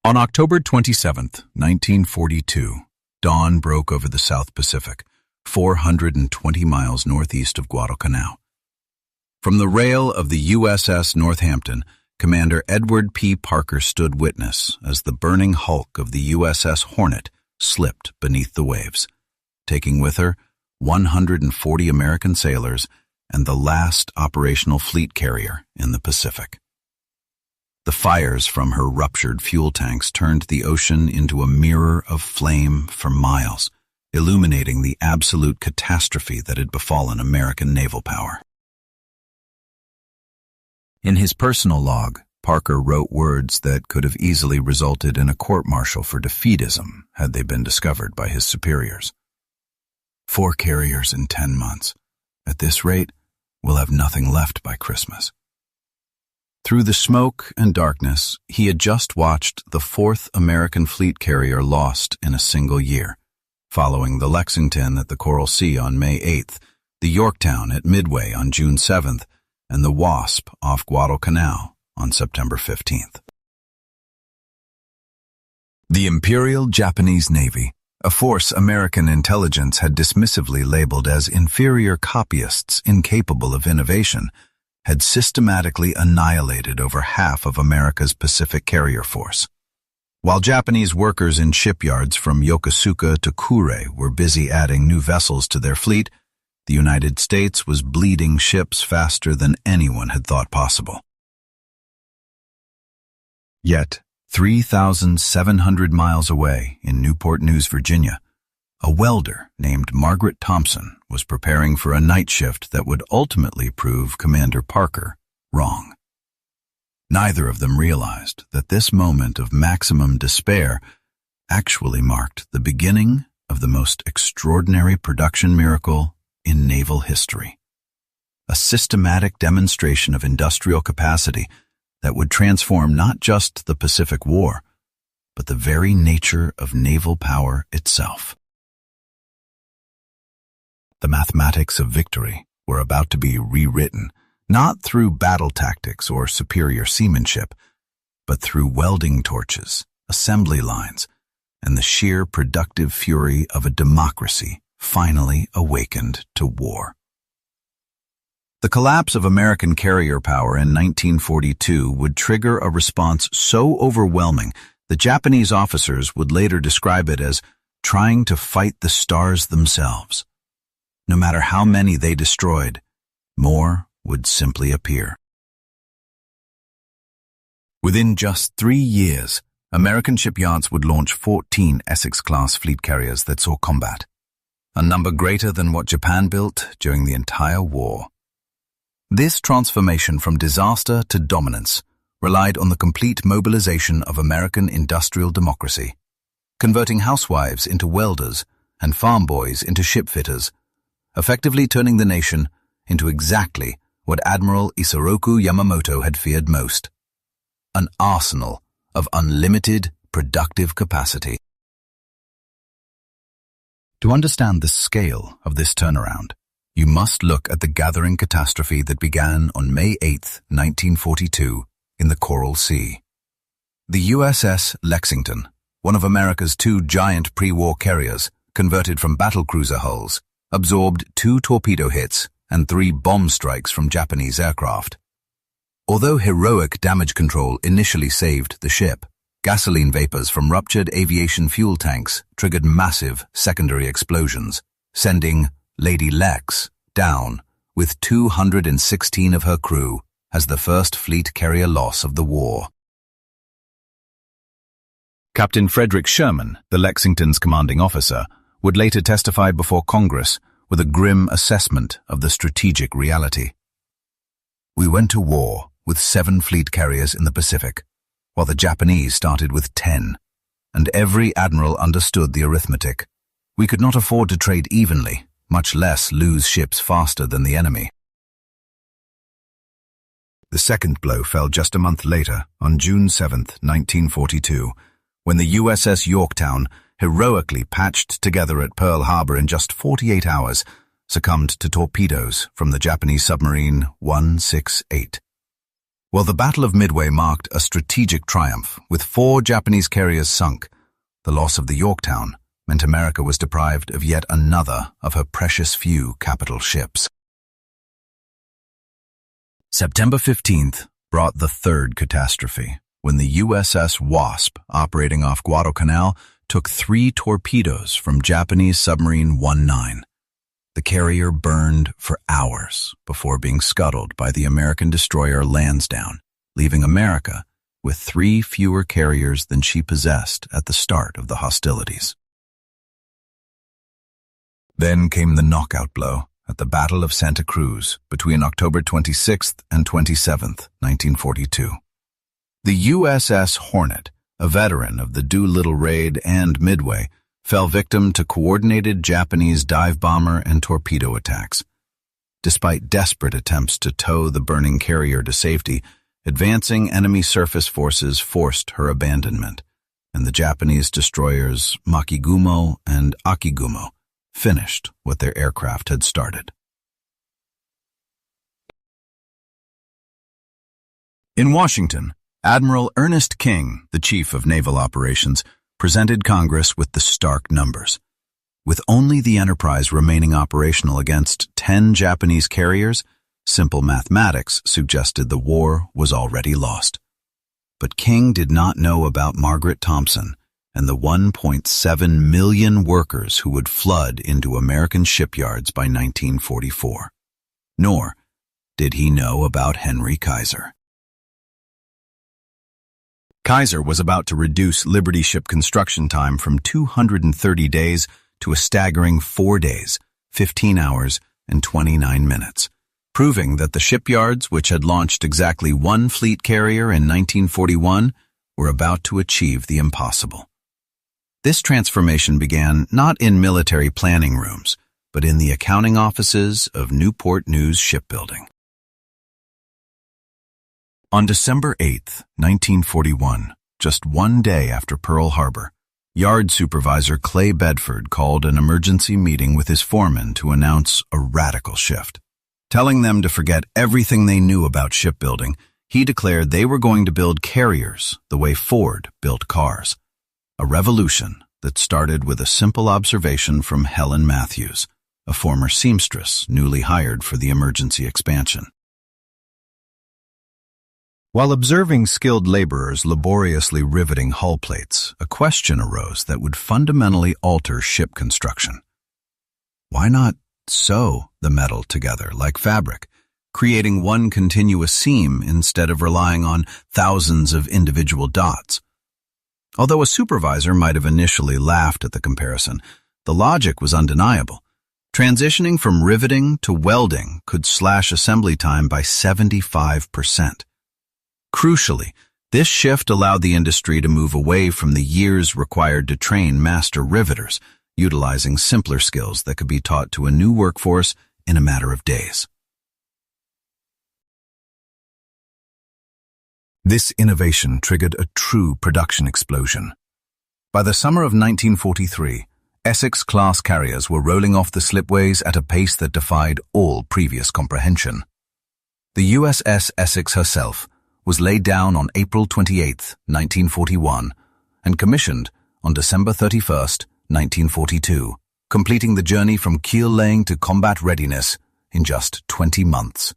On October 27, 1942, dawn broke over the South Pacific, 420 miles northeast of Guadalcanal. From the rail of the USS Northampton, Commander Edward P. Parker stood witness as the burning hulk of the USS Hornet slipped beneath the waves, taking with her 140 American sailors and the last operational fleet carrier in the Pacific. The fires from her ruptured fuel tanks turned the ocean into a mirror of flame for miles, illuminating the absolute catastrophe that had befallen American naval power. In his personal log, Parker wrote words that could have easily resulted in a court-martial for defeatism had they been discovered by his superiors. 4 carriers in 10 months. At this rate, we'll have nothing left by Christmas. Through the smoke and darkness, he had just watched the 4th American fleet carrier lost in a single year, following the Lexington at the Coral Sea on May 8th, the Yorktown at Midway on June 7th, and the Wasp off Guadalcanal on September 15th. The Imperial Japanese Navy, a force American intelligence had dismissively labeled as inferior copyists incapable of innovation, had systematically annihilated over half of America's Pacific carrier force. While Japanese workers in shipyards from Yokosuka to Kure were busy adding new vessels to their fleet, the United States was bleeding ships faster than anyone had thought possible. Yet, 3,700 miles away in Newport News, Virginia, a welder named Margaret Thompson was preparing for a night shift that would ultimately prove Commander Parker wrong. Neither of them realized that this moment of maximum despair actually marked the beginning of the most extraordinary production miracle in naval history. A systematic demonstration of industrial capacity that would transform not just the Pacific War, but the very nature of naval power itself. The mathematics of victory were about to be rewritten, not through battle tactics or superior seamanship, but through welding torches, assembly lines, and the sheer productive fury of a democracy finally awakened to war. The collapse of American carrier power in 1942 would trigger a response so overwhelming that Japanese officers would later describe it as trying to fight the stars themselves. No matter how many they destroyed, more would simply appear. Within just 3 years, American shipyards would launch 14 Essex-class fleet carriers that saw combat, a number greater than what Japan built during the entire war. This transformation from disaster to dominance relied on the complete mobilization of American industrial democracy, converting housewives into welders and farm boys into shipfitters, effectively turning the nation into exactly what Admiral Isoroku Yamamoto had feared most: an arsenal of unlimited productive capacity. To understand the scale of this turnaround, you must look at the gathering catastrophe that began on May 8, 1942, in the Coral Sea. The USS Lexington, one of America's 2 giant pre-war carriers, converted from battlecruiser hulls, absorbed 2 torpedo hits and 3 bomb strikes from Japanese aircraft. Although heroic damage control initially saved the ship, gasoline vapors from ruptured aviation fuel tanks triggered massive secondary explosions, sending Lady Lex down with 216 of her crew as the first fleet carrier loss of the war. Captain Frederick Sherman, the Lexington's commanding officer, would later testify before Congress with a grim assessment of the strategic reality. We went to war with 7 fleet carriers in the Pacific, while the Japanese started with 10, and every admiral understood the arithmetic. We could not afford to trade evenly, much less lose ships faster than the enemy. The second blow fell just a month later, on June 7, 1942, when the USS Yorktown, heroically patched together at Pearl Harbor in just 48 hours, succumbed to torpedoes from the Japanese submarine 168. Well, the Battle of Midway marked a strategic triumph, with 4 Japanese carriers sunk. The loss of the Yorktown meant America was deprived of yet another of her precious few capital ships. September 15th brought the third catastrophe, when the USS Wasp, operating off Guadalcanal, took 3 torpedoes from Japanese submarine 19. The carrier burned for hours before being scuttled by the American destroyer Lansdowne, leaving America with 3 fewer carriers than she possessed at the start of the hostilities. Then came the knockout blow at the Battle of Santa Cruz between October 26th and 27th, 1942. The USS Hornet, a veteran of the Doolittle Raid and Midway, fell victim to coordinated Japanese dive bomber and torpedo attacks. Despite desperate attempts to tow the burning carrier to safety, advancing enemy surface forces forced her abandonment, and the Japanese destroyers Makigumo and Akigumo finished what their aircraft had started. In Washington, Admiral Ernest King, the chief of naval operations, presented Congress with the stark numbers. With only the Enterprise remaining operational against 10 Japanese carriers, simple mathematics suggested the war was already lost. But King did not know about Margaret Thompson and the 1.7 million workers who would flood into American shipyards by 1944. Nor did he know about Henry Kaiser. Kaiser was about to reduce Liberty ship construction time from 230 days to a staggering 4 days, 15 hours, and 29 minutes, proving that the shipyards, which had launched exactly 1 fleet carrier in 1941, were about to achieve the impossible. This transformation began not in military planning rooms, but in the accounting offices of Newport News Shipbuilding. On December 8, 1941, just 1 day after Pearl Harbor, Yard Supervisor Clay Bedford called an emergency meeting with his foreman to announce a radical shift. Telling them to forget everything they knew about shipbuilding, he declared they were going to build carriers the way Ford built cars. A revolution that started with a simple observation from Helen Matthews, a former seamstress newly hired for the emergency expansion. While observing skilled laborers laboriously riveting hull plates, a question arose that would fundamentally alter ship construction. Why not sew the metal together like fabric, creating one continuous seam instead of relying on thousands of individual dots? Although a supervisor might have initially laughed at the comparison, the logic was undeniable. Transitioning from riveting to welding could slash assembly time by 75%. Crucially, this shift allowed the industry to move away from the years required to train master riveters, utilizing simpler skills that could be taught to a new workforce in a matter of days. This innovation triggered a true production explosion. By the summer of 1943, Essex-class carriers were rolling off the slipways at a pace that defied all previous comprehension. The USS Essex herself was laid down on April 28, 1941, and commissioned on December 31, 1942, completing the journey from keel laying to combat readiness in just 20 months.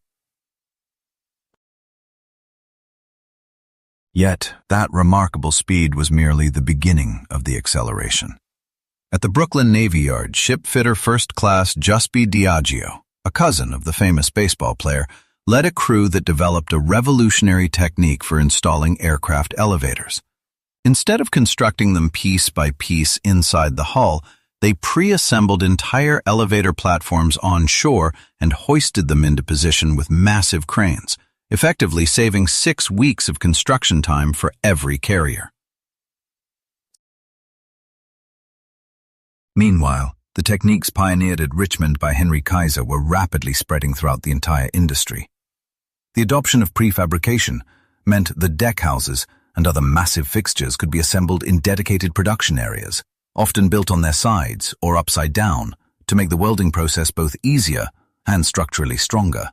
Yet, that remarkable speed was merely the beginning of the acceleration. At the Brooklyn Navy Yard, shipfitter First Class Giuseppe Diageo, a cousin of the famous baseball player, led a crew that developed a revolutionary technique for installing aircraft elevators. Instead of constructing them piece by piece inside the hull, they pre-assembled entire elevator platforms on shore and hoisted them into position with massive cranes, effectively saving 6 weeks of construction time for every carrier. Meanwhile, the techniques pioneered at Richmond by Henry Kaiser were rapidly spreading throughout the entire industry. The adoption of prefabrication meant the deck houses and other massive fixtures could be assembled in dedicated production areas, often built on their sides or upside down, to make the welding process both easier and structurally stronger.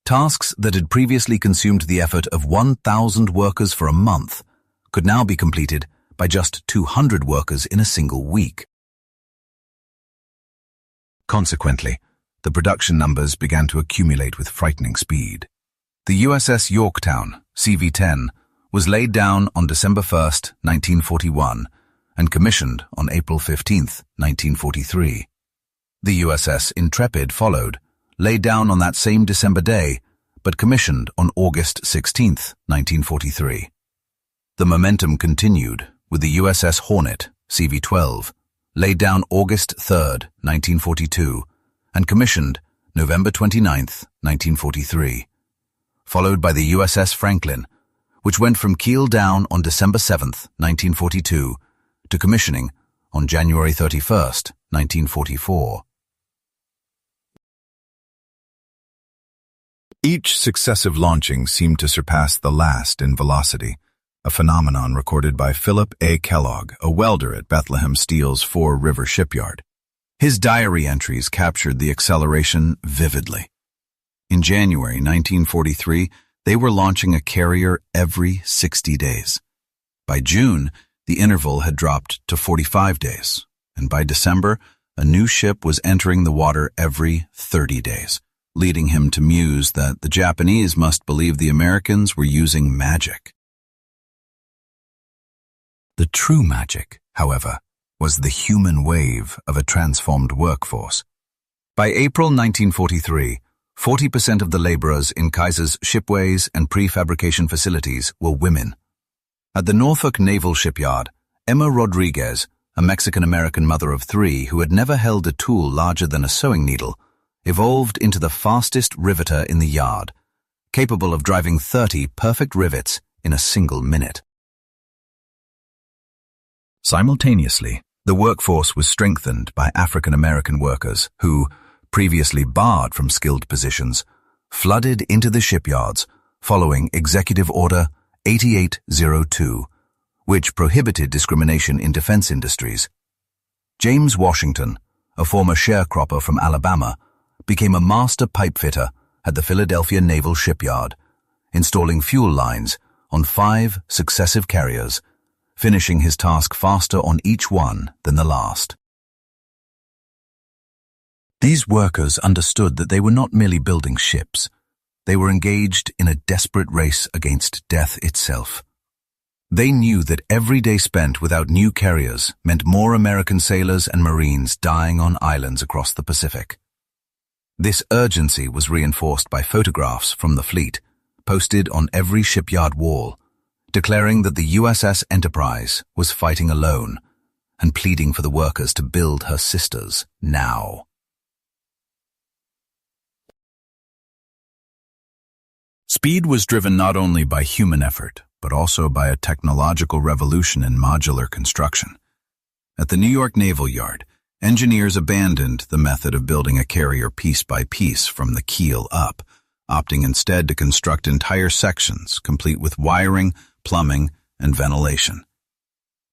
Tasks that had previously consumed the effort of 1,000 workers for a month could now be completed by just 200 workers in a single week. Consequently, the production numbers began to accumulate with frightening speed. The USS Yorktown, CV-10, was laid down on December 1, 1941, and commissioned on April 15, 1943. The USS Intrepid followed, laid down on that same December day, but commissioned on August 16, 1943. The momentum continued with the USS Hornet, CV-12, laid down August 3, 1942, and commissioned November 29, 1943, followed by the USS Franklin, which went from keel down on December 7, 1942, to commissioning on January 31, 1944. Each successive launching seemed to surpass the last in velocity, a phenomenon recorded by Philip A. Kellogg, a welder at Bethlehem Steel's Fore River shipyard. His diary entries captured the acceleration vividly. In January 1943, they were launching a carrier every 60 days. By June, the interval had dropped to 45 days, and by December, a new ship was entering the water every 30 days, leading him to muse that the Japanese must believe the Americans were using magic. The true magic, however, was the human wave of a transformed workforce. By April 1943, 40% of the laborers in Kaiser's shipways and prefabrication facilities were women. At the Norfolk Naval Shipyard, Emma Rodriguez, a Mexican-American mother of 3 who had never held a tool larger than a sewing needle, evolved into the fastest riveter in the yard, capable of driving 30 perfect rivets in a single minute. Simultaneously, the workforce was strengthened by African-American workers who, previously barred from skilled positions, flooded into the shipyards following Executive Order 8802, which prohibited discrimination in defense industries. James Washington, a former sharecropper from Alabama, became a master pipefitter at the Philadelphia Naval Shipyard, installing fuel lines on 5 successive carriers, finishing his task faster on each one than the last. These workers understood that they were not merely building ships. They were engaged in a desperate race against death itself. They knew that every day spent without new carriers meant more American sailors and Marines dying on islands across the Pacific. This urgency was reinforced by photographs from the fleet, posted on every shipyard wall, declaring that the USS Enterprise was fighting alone and pleading for the workers to build her sisters now. Speed was driven not only by human effort, but also by a technological revolution in modular construction. At the New York Naval Yard, engineers abandoned the method of building a carrier piece by piece from the keel up, opting instead to construct entire sections complete with wiring, plumbing, and ventilation.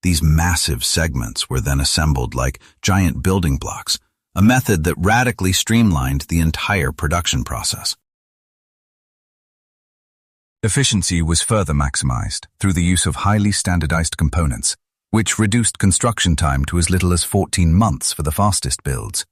These massive segments were then assembled like giant building blocks, a method that radically streamlined the entire production process. Efficiency was further maximized through the use of highly standardized components, which reduced construction time to as little as 14 months for the fastest builds.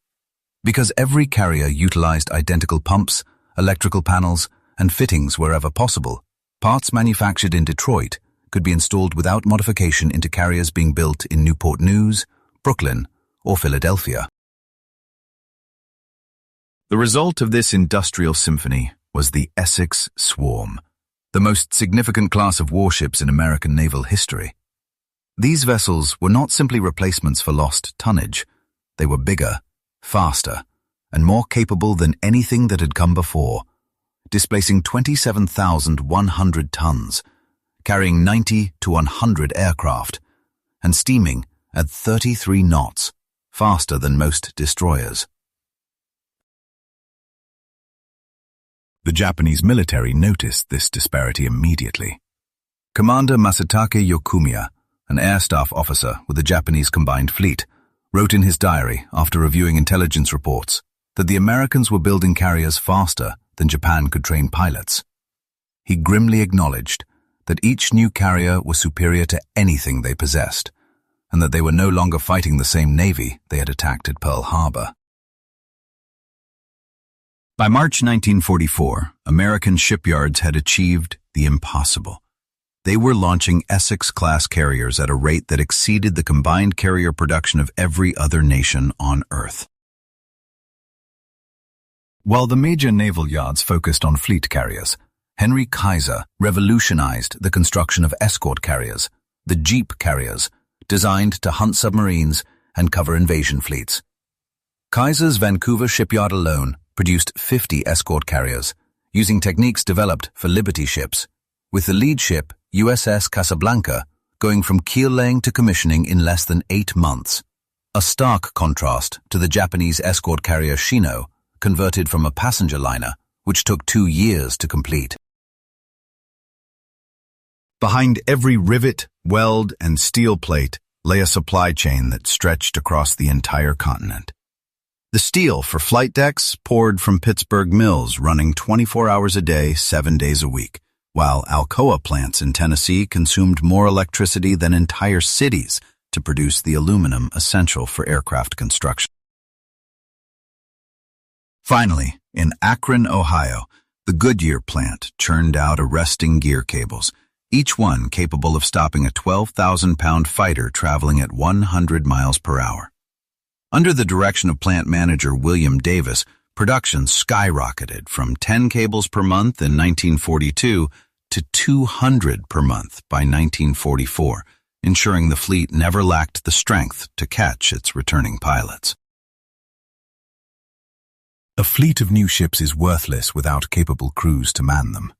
Because every carrier utilized identical pumps, electrical panels, and fittings wherever possible, parts manufactured in Detroit could be installed without modification into carriers being built in Newport News, Brooklyn, or Philadelphia. The result of this industrial symphony was the Essex Swarm, the most significant class of warships in American naval history. These vessels were not simply replacements for lost tonnage. They were bigger, faster, and more capable than anything that had come before, displacing 27,100 tons, carrying 90 to 100 aircraft, and steaming at 33 knots, faster than most destroyers. The Japanese military noticed this disparity immediately. Commander Masatake Yokumiya, an air staff officer with the Japanese combined fleet, wrote in his diary after reviewing intelligence reports that the Americans were building carriers faster than Japan could train pilots. He grimly acknowledged that each new carrier was superior to anything they possessed, and that they were no longer fighting the same navy they had attacked at Pearl Harbor. By March 1944, American shipyards had achieved the impossible. They were launching Essex-class carriers at a rate that exceeded the combined carrier production of every other nation on Earth. While the major naval yards focused on fleet carriers, Henry Kaiser revolutionized the construction of escort carriers, the jeep carriers, designed to hunt submarines and cover invasion fleets. Kaiser's Vancouver shipyard alone produced 50 escort carriers, using techniques developed for Liberty ships, with the lead ship, USS Casablanca, going from keel laying to commissioning in less than 8 months, a stark contrast to the Japanese escort carrier Shino, converted from a passenger liner, which took 2 years to complete. Behind every rivet, weld, and steel plate lay a supply chain that stretched across the entire continent. The steel for flight decks poured from Pittsburgh mills running 24 hours a day, 7 days a week, while Alcoa plants in Tennessee consumed more electricity than entire cities to produce the aluminum essential for aircraft construction. Finally, in Akron, Ohio, the Goodyear plant churned out arresting gear cables, each one capable of stopping a 12,000-pound fighter traveling at 100 miles per hour. Under the direction of plant manager William Davis, production skyrocketed from 10 cables per month in 1942 to 200 per month by 1944, ensuring the fleet never lacked the strength to catch its returning pilots. A fleet of new ships is worthless without capable crews to man them,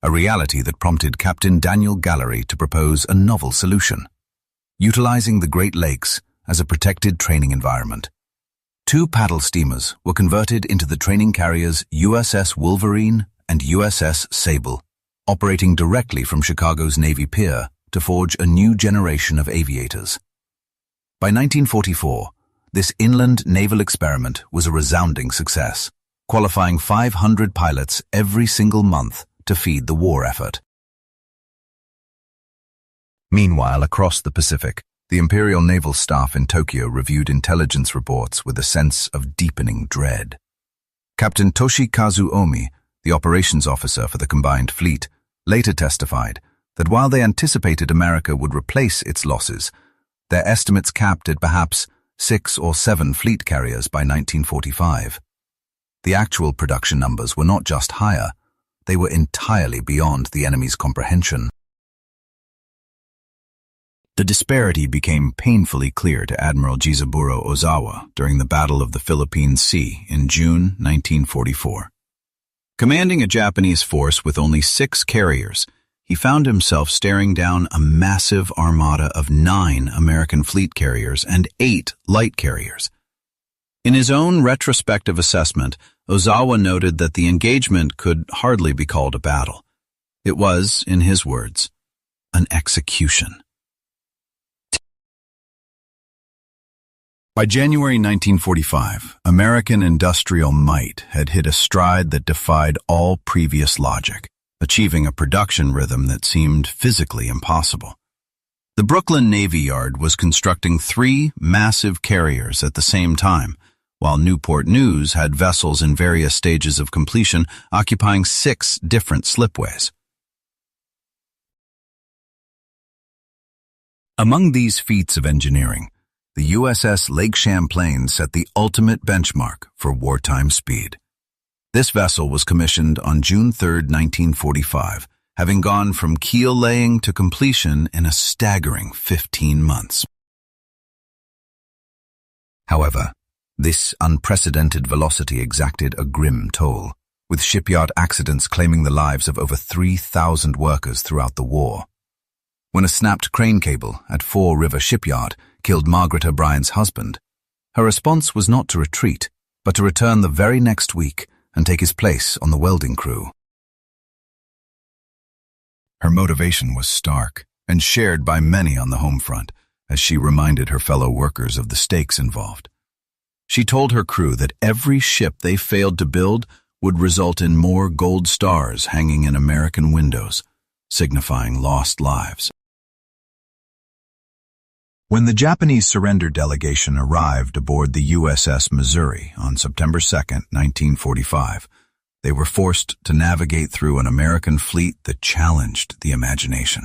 a reality that prompted Captain Daniel Gallery to propose a novel solution, utilizing the Great Lakes as a protected training environment. 2 paddle steamers were converted into the training carriers USS Wolverine and USS Sable, operating directly from Chicago's Navy Pier to forge a new generation of aviators. By 1944, this inland naval experiment was a resounding success, qualifying 500 pilots every single month to feed the war effort. Meanwhile, across the Pacific, the Imperial Naval Staff in Tokyo reviewed intelligence reports with a sense of deepening dread. Captain Toshikazu Omi, the operations officer for the combined fleet, later testified that while they anticipated America would replace its losses, their estimates capped at perhaps 6 or 7 fleet carriers by 1945. The actual production numbers were not just higher, they were entirely beyond the enemy's comprehension. The disparity became painfully clear to Admiral Jizaburo Ozawa during the Battle of the Philippine Sea in June 1944. Commanding a Japanese force with only 6 carriers, he found himself staring down a massive armada of 9 American fleet carriers and 8 light carriers. In his own retrospective assessment, Ozawa noted that the engagement could hardly be called a battle. It was, in his words, an execution. By January 1945, American industrial might had hit a stride that defied all previous logic, achieving a production rhythm that seemed physically impossible. The Brooklyn Navy Yard was constructing 3 massive carriers at the same time, while Newport News had vessels in various stages of completion occupying 6 different slipways. Among these feats of engineering, the USS Lake Champlain set the ultimate benchmark for wartime speed. This vessel was commissioned on June 3, 1945, having gone from keel laying to completion in a staggering 15 months. However, this unprecedented velocity exacted a grim toll, with shipyard accidents claiming the lives of over 3,000 workers throughout the war. When a snapped crane cable at Fall River Shipyard killed Margaret O'Brien's husband, her response was not to retreat, but to return the very next week and take his place on the welding crew. Her motivation was stark and shared by many on the home front, as she reminded her fellow workers of the stakes involved. She told her crew that every ship they failed to build would result in more gold stars hanging in American windows, signifying lost lives. When the Japanese surrender delegation arrived aboard the USS Missouri on September 2, 1945, they were forced to navigate through an American fleet that challenged the imagination.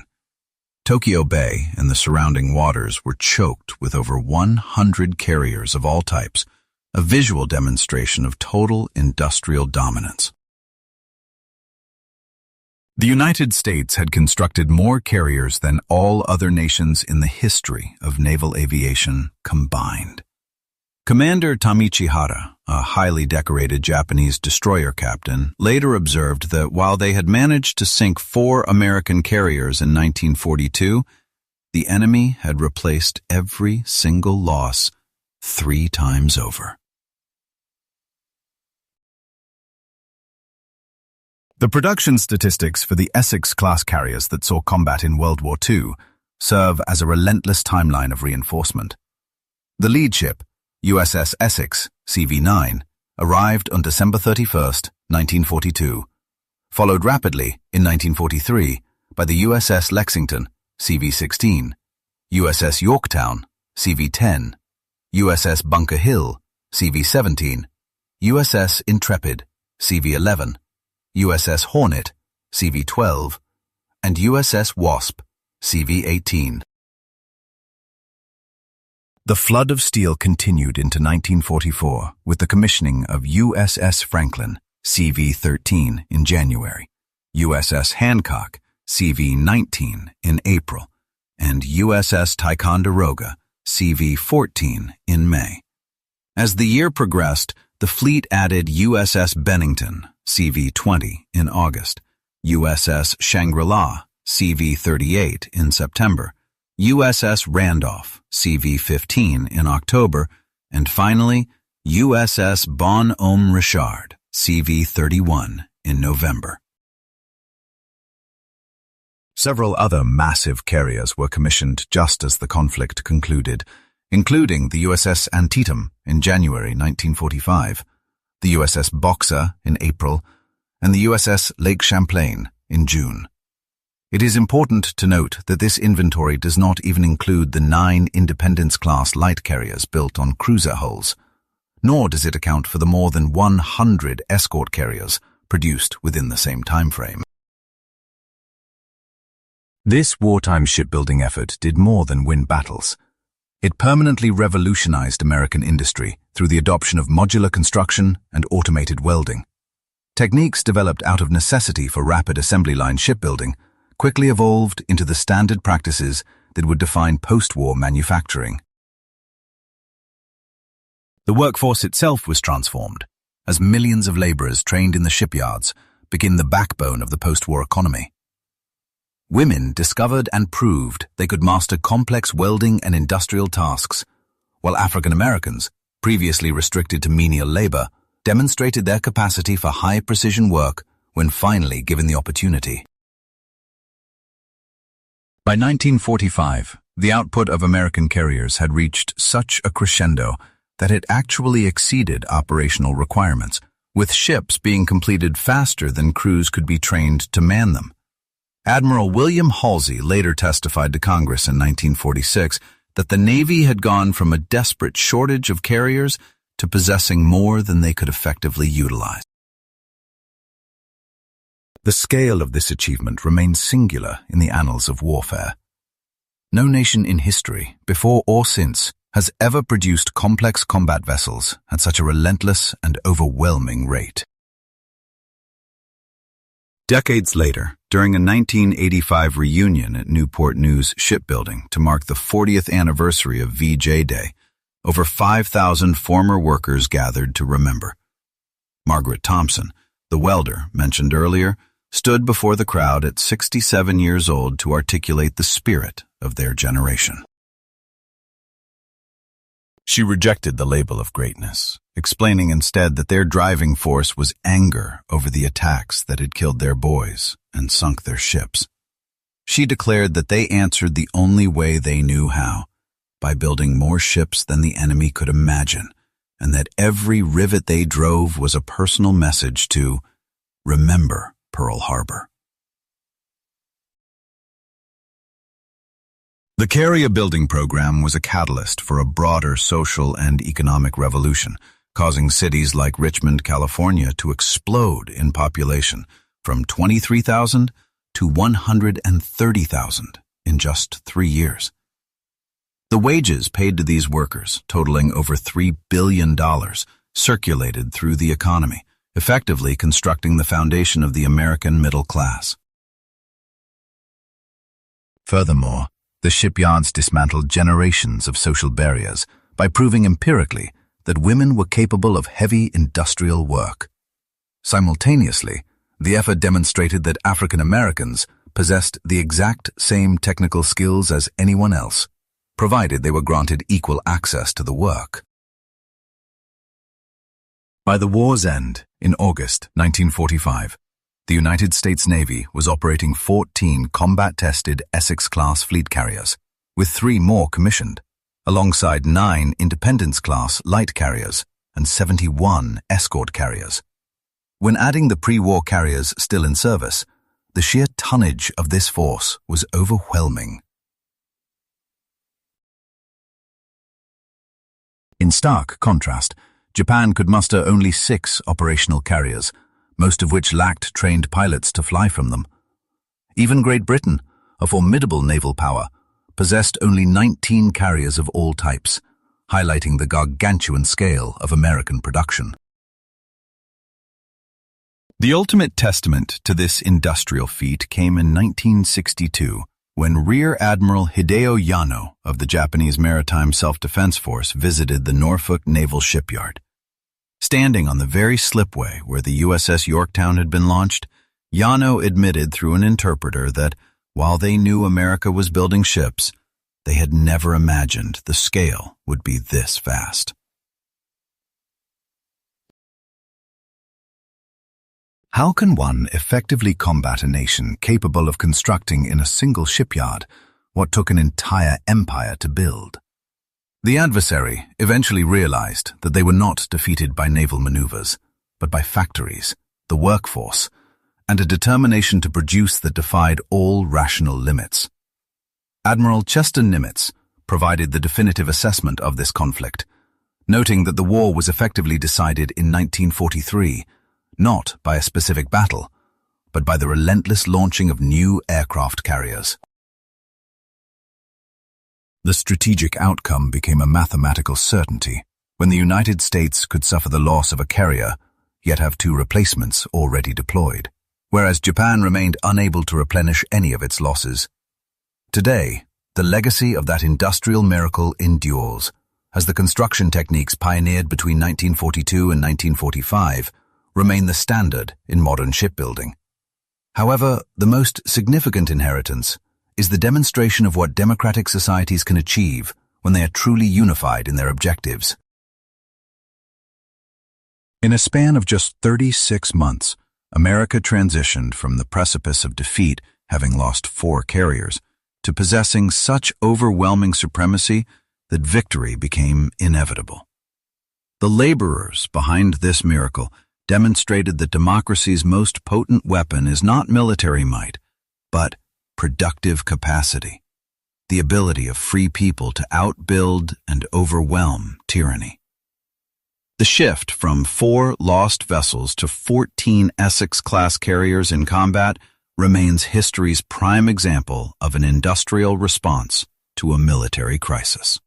Tokyo Bay and the surrounding waters were choked with over 100 carriers of all types, a visual demonstration of total industrial dominance. The United States had constructed more carriers than all other nations in the history of naval aviation combined. Commander Tamichi Hara, a highly decorated Japanese destroyer captain, later observed that while they had managed to sink 4 American carriers in 1942, the enemy had replaced every single loss 3 times over. The production statistics for the Essex-class carriers that saw combat in World War II serve as a relentless timeline of reinforcement. The lead ship, USS Essex, CV-9, arrived on December 31, 1942, followed rapidly in 1943 by the USS Lexington, CV-16, USS Yorktown, CV-10, USS Bunker Hill, CV-17, USS Intrepid, CV-11, USS Hornet, CV-12, and USS Wasp, CV-18. The flood of steel continued into 1944 with the commissioning of USS Franklin, CV-13, in January, USS Hancock, CV-19, in April, and USS Ticonderoga, CV-14, in May. As the year progressed, the fleet added USS Bennington, CV-20, in August, USS Shangri-La, CV-38, in September, USS Randolph, CV-15, in October, and finally, USS Bon-Homme Richard, CV-31, in November. Several other massive carriers were commissioned just as the conflict concluded, including the USS Antietam in January 1945, the USS Boxer in April, and the USS Lake Champlain in June. It is important to note that this inventory does not even include the 9 Independence-class light carriers built on cruiser hulls, nor does it account for the more than 100 escort carriers produced within the same time frame. This wartime shipbuilding effort did more than win battles. It permanently revolutionized American industry through the adoption of modular construction and automated welding. Techniques developed out of necessity for rapid assembly line shipbuilding quickly evolved into the standard practices that would define post-war manufacturing. The workforce itself was transformed, as millions of laborers trained in the shipyards became the backbone of the post-war economy. Women discovered and proved they could master complex welding and industrial tasks, while African Americans, previously restricted to menial labor, demonstrated their capacity for high-precision work when finally given the opportunity. By 1945, the output of American carriers had reached such a crescendo that it actually exceeded operational requirements, with ships being completed faster than crews could be trained to man them. Admiral William Halsey later testified to Congress in 1946 that the Navy had gone from a desperate shortage of carriers to possessing more than they could effectively utilize. The scale of this achievement remains singular in the annals of warfare. No nation in history, before or since, has ever produced complex combat vessels at such a relentless and overwhelming rate. Decades later, during a 1985 reunion at Newport News Shipbuilding to mark the 40th anniversary of VJ Day, over 5,000 former workers gathered to remember. Margaret Thompson, the welder mentioned earlier, stood before the crowd at 67 years old to articulate the spirit of their generation. She rejected the label of greatness, explaining instead that their driving force was anger over the attacks that had killed their boys and sunk their ships. She declared that they answered the only way they knew how, by building more ships than the enemy could imagine, and that every rivet they drove was a personal message to remember Pearl Harbor. The carrier building program was a catalyst for a broader social and economic revolution, causing cities like Richmond, California to explode in population from 23,000 to 130,000 in just 3 years. The wages paid to these workers, totaling over $3 billion, circulated through the economy, effectively constructing the foundation of the American middle class. Furthermore, the shipyards dismantled generations of social barriers by proving empirically that women were capable of heavy industrial work. Simultaneously, the effort demonstrated that African Americans possessed the exact same technical skills as anyone else, provided they were granted equal access to the work. By the war's end, in August 1945, the United States Navy was operating 14 combat-tested Essex-class fleet carriers, with 3 more commissioned, alongside 9 Independence-class light carriers and 71 escort carriers. When adding the pre-war carriers still in service, the sheer tonnage of this force was overwhelming. In stark contrast, Japan could muster only 6 operational carriers, most of which lacked trained pilots to fly from them. Even Great Britain, a formidable naval power, possessed only 19 carriers of all types, highlighting the gargantuan scale of American production. The ultimate testament to this industrial feat came in 1962, when Rear Admiral Hideo Yano of the Japanese Maritime Self-Defense Force visited the Norfolk Naval Shipyard. Standing on the very slipway where the USS Yorktown had been launched, Yano admitted through an interpreter that, while they knew America was building ships, they had never imagined the scale would be this vast. How can one effectively combat a nation capable of constructing in a single shipyard what took an entire empire to build? The adversary eventually realized that they were not defeated by naval maneuvers, but by factories, the workforce, and a determination to produce that defied all rational limits. Admiral Chester Nimitz provided the definitive assessment of this conflict, noting that the war was effectively decided in 1943, not by a specific battle, but by the relentless launching of new aircraft carriers. The strategic outcome became a mathematical certainty when the United States could suffer the loss of a carrier, yet have 2 replacements already deployed, whereas Japan remained unable to replenish any of its losses. Today, the legacy of that industrial miracle endures, as the construction techniques pioneered between 1942 and 1945 remain the standard in modern shipbuilding. However, the most significant inheritance is the demonstration of what democratic societies can achieve when they are truly unified in their objectives. In a span of just 36 months, America transitioned from the precipice of defeat, having lost 4 carriers, to possessing such overwhelming supremacy that victory became inevitable. The laborers behind this miracle demonstrated that democracy's most potent weapon is not military might, but productive capacity, the ability of free people to outbuild and overwhelm tyranny. The shift from 4 lost vessels to 14 Essex-class carriers in combat remains history's prime example of an industrial response to a military crisis.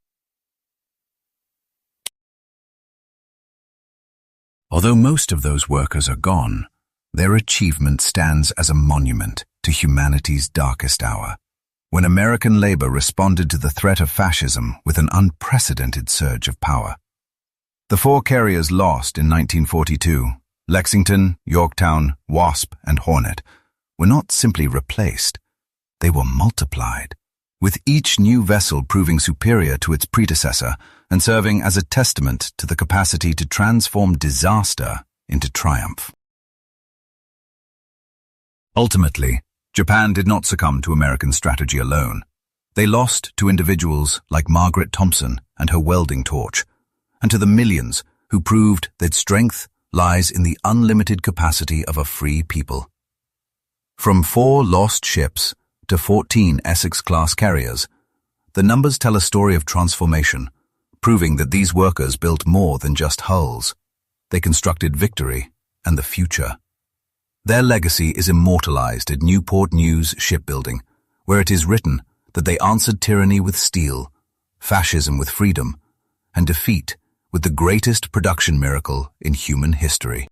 Although most of those workers are gone, their achievement stands as a monument to humanity's darkest hour, when American labor responded to the threat of fascism with an unprecedented surge of power. The 4 carriers lost in 1942, Lexington, Yorktown, Wasp, and Hornet, were not simply replaced, they were multiplied, with each new vessel proving superior to its predecessor and serving as a testament to the capacity to transform disaster into triumph. Ultimately, Japan did not succumb to American strategy alone. They lost to individuals like Margaret Thompson and her welding torch, and to the millions who proved that strength lies in the unlimited capacity of a free people. From 4 lost ships to 14 Essex-class carriers, the numbers tell a story of transformation, proving that these workers built more than just hulls. They constructed victory and the future. Their legacy is immortalized at Newport News Shipbuilding, where it is written that they answered tyranny with steel, fascism with freedom, and defeat with the greatest production miracle in human history.